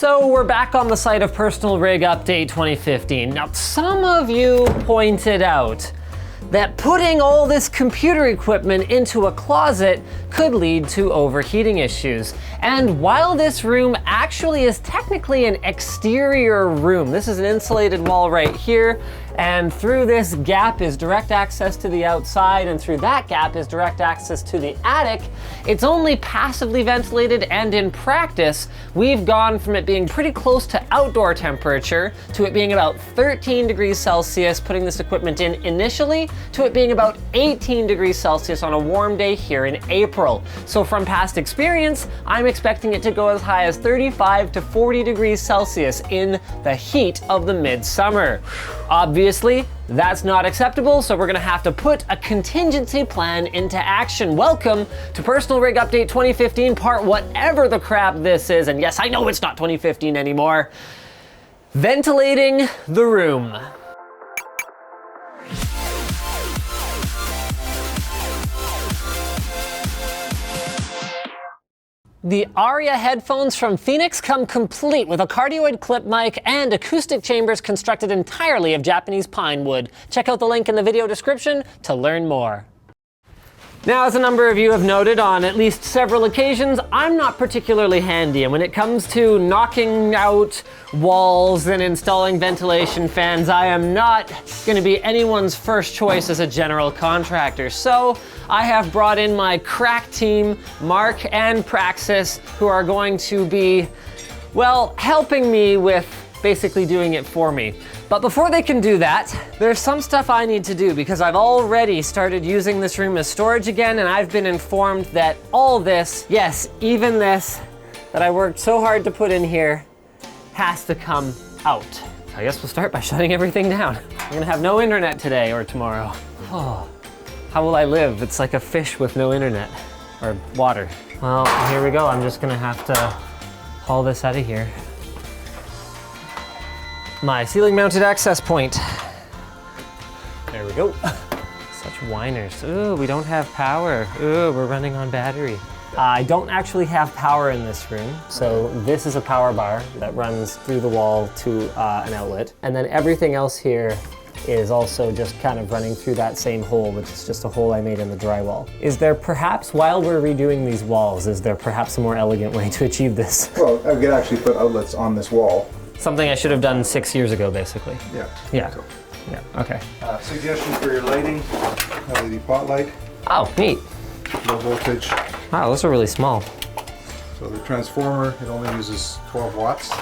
So we're back on the site of Personal Rig Update 2015. Now, some of you pointed out that putting all this computer equipment into a closet could lead to overheating issues. And while this room actually is technically an exterior room, this is an insulated wall right here, and through this gap is direct access to the outside, and through that gap is direct access to the attic. It's only passively ventilated, and in practice, we've gone from it being pretty close to outdoor temperature to it being about 13 degrees Celsius, putting this equipment in initially, to it being about 18 degrees Celsius on a warm day here in April. So from past experience, I'm expecting it to go as high as 35 to 40 degrees Celsius in the heat of the midsummer. Obviously, that's not acceptable, so we're gonna have to put a contingency plan into action. Welcome to Personal Rig Update 2015, part whatever the crap this is, and yes, I know it's not 2015 anymore. Ventilating the room. The Aria headphones from Phoenix come complete with a cardioid clip mic and acoustic chambers constructed entirely of Japanese pine wood. Check out the link in the video description to learn more. Now, as a number of you have noted on at least several occasions, I'm not particularly handy, and when it comes to knocking out walls and installing ventilation fans, I am not going to be anyone's first choice as a general contractor. So I have brought in my crack team, Mark and Praxis, who are going to be, well, helping me with basically doing it for me. But before they can do that, there's some stuff I need to do because I've already started using this room as storage again, and I've been informed that all this, yes, even this, that I worked so hard to put in here, has to come out. So I guess we'll start by shutting everything down. I'm gonna have no internet today or tomorrow. Oh, how will I live? It's like a fish with no internet or water. Well, here we go. I'm just gonna have to haul this out of here. My ceiling mounted access point. There we go. Such whiners. Ooh, we don't have power. Ooh, we're running on battery. I don't actually have power in this room, so this is a power bar that runs through the wall to an outlet. And then everything else here is also just kind of running through that same hole, which is just a hole I made in the drywall. Is there perhaps, while we're redoing these walls, is there perhaps a more elegant way to achieve this? Well, I could actually put outlets on this wall. Something I should have done 6 years ago, basically. Yeah. Yeah. So, Yeah, okay. suggestion for your lighting, LED pot light, Oh, neat. low voltage. Wow, those are really small. So the transformer, it only uses 12 watts.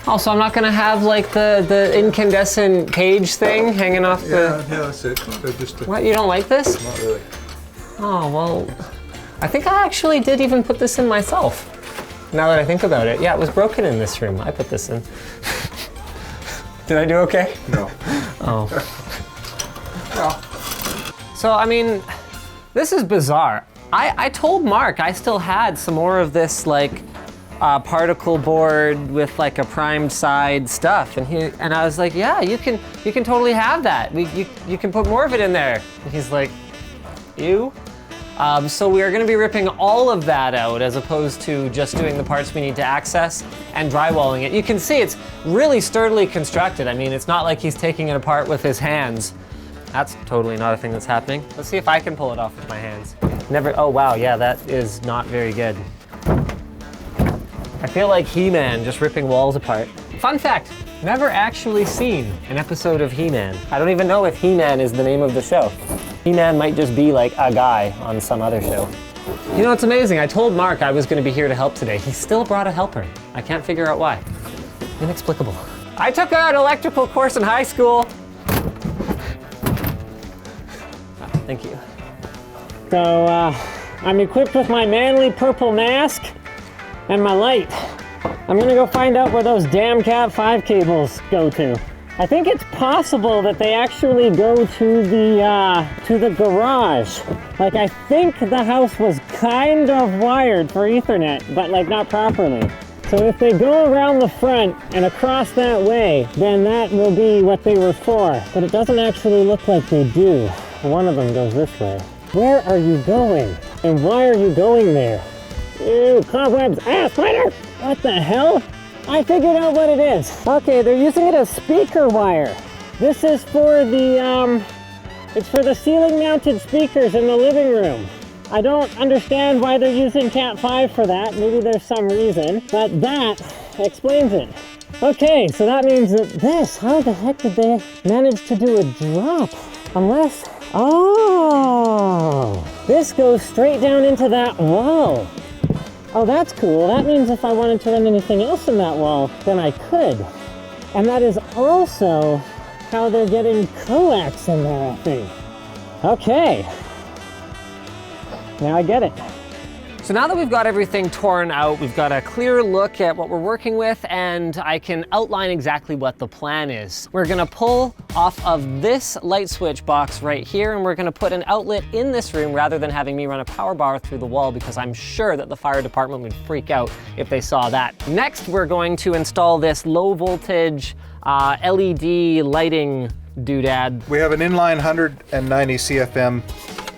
Also, I'm not gonna have like the incandescent cage thing hanging off the... Yeah, that's it. Just What, you don't like this? Not really. Oh, well, I think I actually did even put this in myself. Now that I think about it. Yeah, it was broken in this room. I put this in. Did I do okay? No. Oh. Well. So, I mean, this is bizarre. I told Mark I still had some more of this like particle board with like a primed side stuff, and I was like, yeah, you can totally have that. You can put more of it in there. And he's like, ew. So we are going to be ripping all of that out as opposed to just doing the parts we need to access and drywalling it. You can see it's really sturdily constructed. I mean, it's not like he's taking it apart with his hands. That's totally not a thing that's happening. Let's see if I can pull it off with my hands. Never, oh wow, yeah, that is not very good. I feel like He-Man just ripping walls apart. Fun fact, never actually seen an episode of He-Man. I don't even know if He-Man is the name of the show. He-Man might just be like a guy on some other show. You know, it's amazing. I told Mark I was going to be here to help today. He still brought a helper. I can't figure out why. Inexplicable. I took an electrical course in high school. Thank you. So, I'm equipped with my manly purple mask and my light. I'm gonna go find out where those damn Cat 5 cables go to. I think it's possible that they actually go to the garage. Like, I think the house was kind of wired for Ethernet, but like not properly. So if they go around the front and across that way, then that will be what they were for. But it doesn't actually look like they do. One of them goes this way. Where are you going? And why are you going there? Ew, cobwebs! Ah, spider! What the hell? I figured out what it is. Okay, they're using it as speaker wire. This is for the, it's for the ceiling mounted speakers in the living room. I don't understand why they're using Cat 5 for that. Maybe there's some reason, but that explains it. Okay, so that means that this, how the heck did they manage to do a drop? Unless, oh, this goes straight down into that wall. Oh, that's cool. That means if I wanted to run anything else in that wall, then I could. And that is also how they're getting coax in there, I think. Okay. Now I get it. So now that we've got everything torn out, we've got a clear look at what we're working with, and I can outline exactly what the plan is. We're gonna pull off of this light switch box right here, and we're gonna put an outlet in this room rather than having me run a power bar through the wall, because I'm sure that the fire department would freak out if they saw that. Next, we're going to install this low voltage LED lighting doodad. We have an inline 190 CFM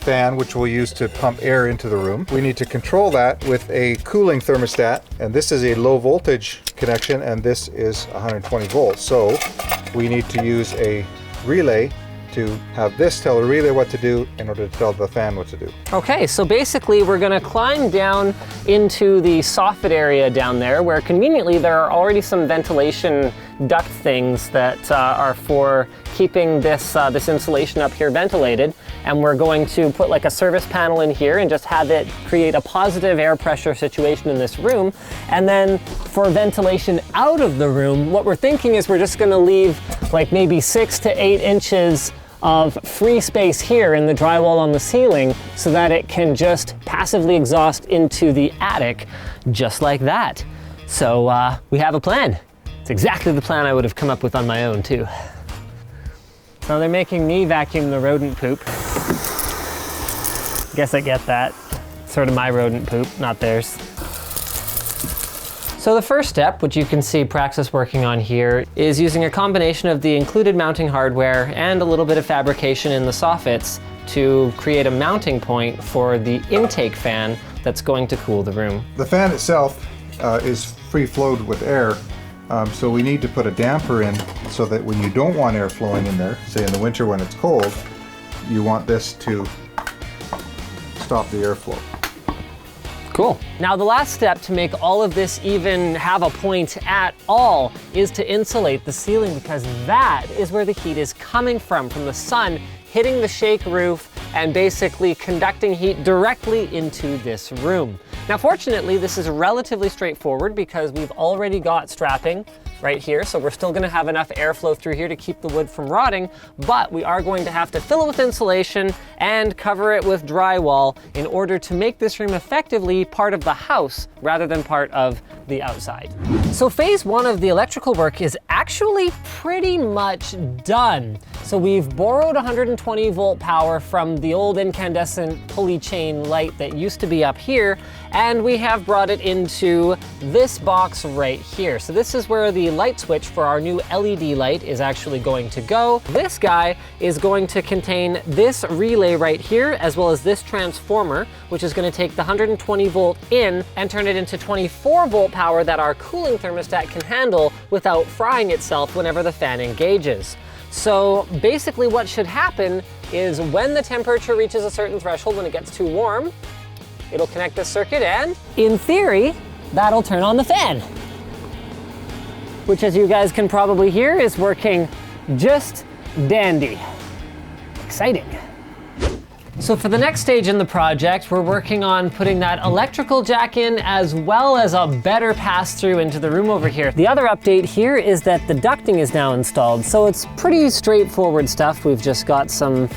fan, which we'll use to pump air into the room. We need to control that with a cooling thermostat, and this is a low voltage connection, and this is 120 volts. So we need to use a relay to have this tell the relay what to do in order to tell the fan what to do. Okay, so basically we're gonna climb down into the soffit area down there, where conveniently there are already some ventilation duct things that are for keeping this insulation up here ventilated. And we're going to put like a service panel in here and just have it create a positive air pressure situation in this room. And then for ventilation out of the room, what we're thinking is we're just gonna leave like maybe 6 to 8 inches of free space here in the drywall on the ceiling so that it can just passively exhaust into the attic just like that. So we have a plan. It's exactly the plan I would have come up with on my own too. So they're making me vacuum the rodent poop. Guess I get that. Sort of my rodent poop, not theirs. So the first step, which you can see Praxis working on here, is using a combination of the included mounting hardware and a little bit of fabrication in the soffits to create a mounting point for the intake fan that's going to cool the room. The fan itself is free flowed with air, so we need to put a damper in so that when you don't want air flowing in there, say in the winter when it's cold, you want this to stop the airflow. Cool. Now the last step to make all of this even have a point at all is to insulate the ceiling, because that is where the heat is coming from the sun hitting the shake roof and basically conducting heat directly into this room. Now fortunately this is relatively straightforward because we've already got strapping right here, so we're still gonna have enough airflow through here to keep the wood from rotting, but we are going to have to fill it with insulation and cover it with drywall in order to make this room effectively part of the house rather than part of the outside. So phase 1 of the electrical work is actually pretty much done. So we've borrowed 120 volt power from the old incandescent pulley chain light that used to be up here, and we have brought it into this box right here. So this is where the light switch for our new LED light is actually going to go. This guy is going to contain this relay right here, as well as this transformer, which is going to take the 120 volt in and turn it into 24 volt power that our cooling thermostat can handle without frying itself whenever the fan engages. So basically what should happen is when the temperature reaches a certain threshold, when it gets too warm, it'll connect this circuit and, in theory, that'll turn on the fan. Which, as you guys can probably hear, is working just dandy. Exciting. So for the next stage in the project, we're working on putting that electrical jack in, as well as a better pass-through into the room over here. The other update here is that the ducting is now installed, so it's pretty straightforward stuff. We've just got some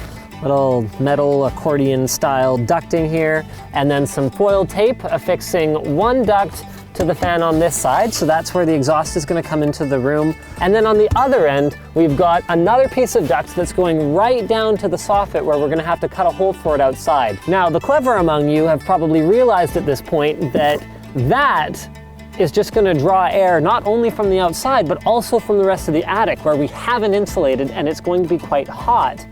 little metal accordion style ducting here, and then some foil tape affixing one duct to the fan on this side, so that's where the exhaust is going to come into the room. And then on the other end, we've got another piece of duct that's going right down to the soffit, where we're going to have to cut a hole for it outside. Now, the clever among you have probably realized at this point that that is just going to draw air not only from the outside, but also from the rest of the attic, where we haven't insulated, and it's going to be quite hot.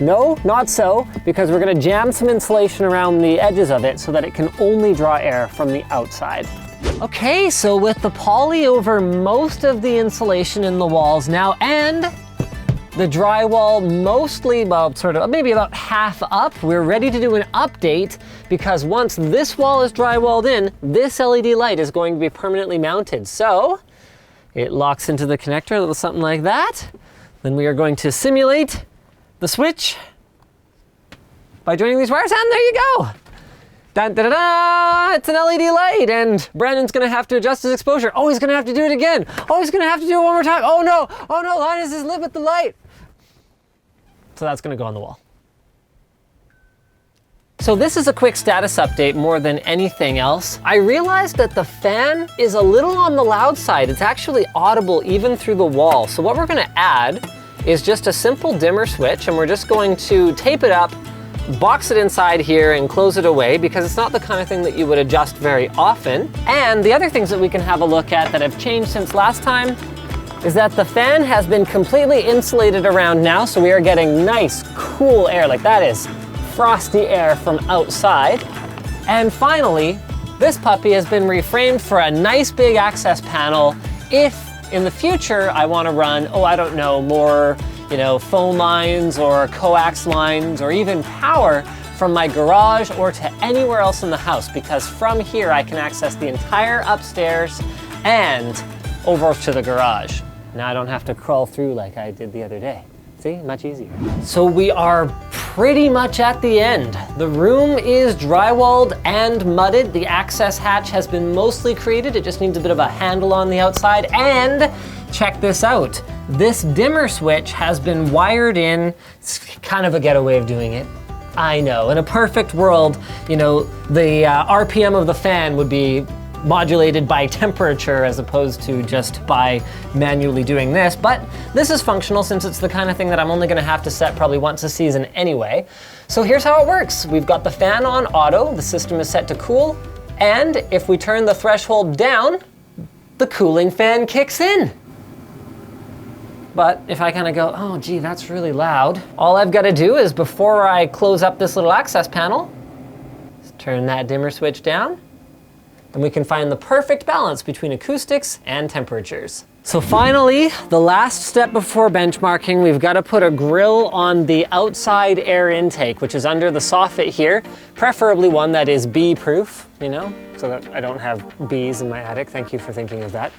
No, not so, because we're going to jam some insulation around the edges of it so that it can only draw air from the outside. Okay, so with the poly over most of the insulation in the walls now, and the drywall mostly, well, sort of maybe about half up, we're ready to do an update, because once this wall is drywalled in, this LED light is going to be permanently mounted. So it locks into the connector, a little something like that. Then we are going to simulate the switch by joining these wires, and there you go. Dun, da, da, da, it's an LED light, and Brandon's gonna have to adjust his exposure. Oh, he's gonna have to do it again. Oh, he's gonna have to do it one more time. Oh no, Linus is lit with the light. So that's gonna go on the wall. So this is a quick status update more than anything else. I realized that the fan is a little on the loud side. It's actually audible even through the wall. So what we're gonna add is just a simple dimmer switch, and we're just going to tape it up, box it inside here and close it away, because it's not the kind of thing that you would adjust very often. And the other things that we can have a look at that have changed since last time is that the fan has been completely insulated around now, so we are getting nice, cool air. Like, that is frosty air from outside. And finally, this puppy has been reframed for a nice big access panel if in the future I want to run, oh, I don't know, more, phone lines or coax lines or even power from my garage or to anywhere else in the house, because from here I can access the entire upstairs and over to the garage. Now I don't have to crawl through like I did the other day. See, much easier. So we are pretty much at the end. The room is drywalled and mudded. The access hatch has been mostly created. It just needs a bit of a handle on the outside. And check this out. This dimmer switch has been wired in. It's kind of a ghetto way of doing it. I know, in a perfect world, the RPM of the fan would be modulated by temperature as opposed to just by manually doing this, but this is functional since it's the kind of thing that I'm only gonna have to set probably once a season anyway. So here's how it works. We've got the fan on auto, the system is set to cool, and if we turn the threshold down, the cooling fan kicks in. But if I kind of go, oh gee, that's really loud, all I've got to do is, before I close up this little access panel, turn that dimmer switch down, and we can find the perfect balance between acoustics and temperatures. So finally, the last step before benchmarking, we've got to put a grill on the outside air intake, which is under the soffit here, preferably one that is bee-proof, so that I don't have bees in my attic. Thank you for thinking of that.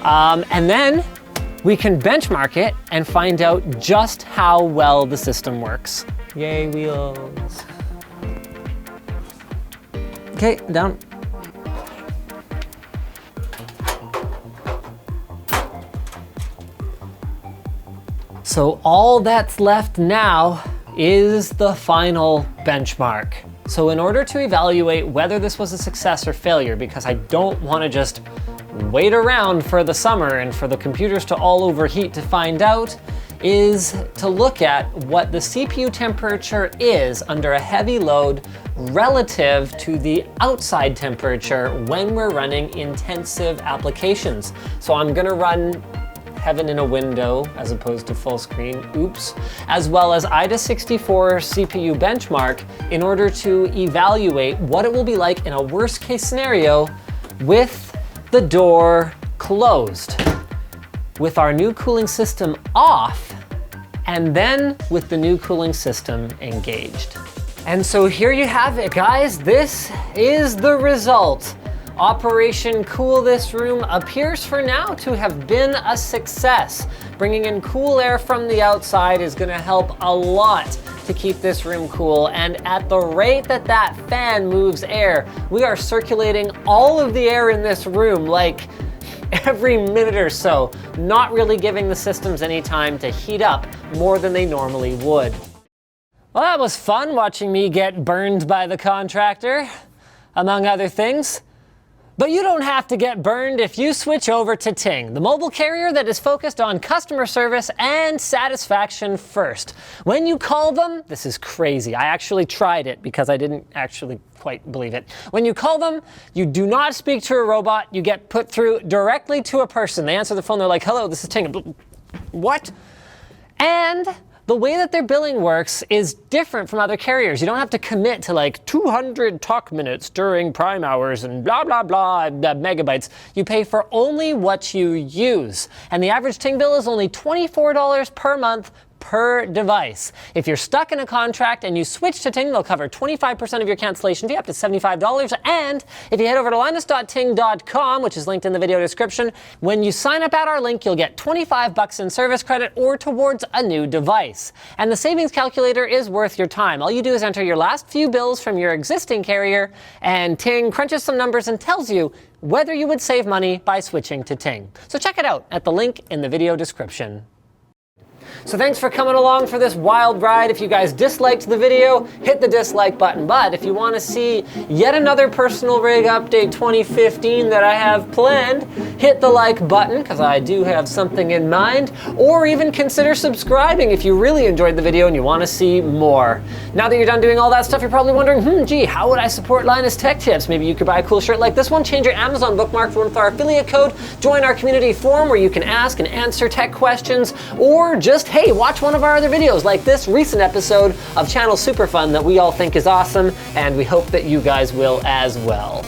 And then we can benchmark it and find out just how well the system works. Yay, wheels. Okay, down. So all that's left now is the final benchmark. So in order to evaluate whether this was a success or failure, because I don't want to just wait around for the summer and for the computers to all overheat to find out, is to look at what the CPU temperature is under a heavy load relative to the outside temperature when we're running intensive applications. So I'm gonna run Heaven in a Window as opposed to full screen, oops, as well as IDA64 CPU benchmark in order to evaluate what it will be like in a worst case scenario with the door closed, with our new cooling system off, and then with the new cooling system engaged. And so here you have it, guys. This is the result. Operation Cool This Room appears for now to have been a success. Bringing in cool air from the outside is gonna help a lot to keep this room cool, and at the rate that that fan moves air, we are circulating all of the air in this room like every minute or so, not really giving the systems any time to heat up more than they normally would. Well, that was fun watching me get burned by the contractor, among other things. But you don't have to get burned if you switch over to Ting, the mobile carrier that is focused on customer service and satisfaction first. When you call them, this is crazy. I actually tried it because I didn't actually quite believe it. When you call them, you do not speak to a robot. You get put through directly to a person. They answer the phone, they're like, hello, this is Ting. What? And The way that their billing works is different from other carriers. You don't have to commit to like 200 talk minutes during prime hours and blah, blah, blah, megabytes. You pay for only what you use. And the average Ting bill is only $24 per month per device. If you're stuck in a contract and you switch to Ting, they'll cover 25% of your cancellation fee, up to $75. And if you head over to linus.ting.com, which is linked in the video description, when you sign up at our link, you'll get $25 in service credit or towards a new device. And the savings calculator is worth your time. All you do is enter your last few bills from your existing carrier, and Ting crunches some numbers and tells you whether you would save money by switching to Ting. So check it out at the link in the video description. So thanks for coming along for this wild ride. If you guys disliked the video, hit the dislike button. But if you want to see yet another personal rig update 2015 that I have planned, hit the like button, because I do have something in mind, or even consider subscribing if you really enjoyed the video and you want to see more. Now that you're done doing all that stuff, you're probably wondering, gee, how would I support Linus Tech Tips? Maybe you could buy a cool shirt like this one, change your Amazon bookmark for one with our affiliate code, join our community forum where you can ask and answer tech questions, or just, hey, watch one of our other videos like this recent episode of Channel Super Fun that we all think is awesome, and we hope that you guys will as well.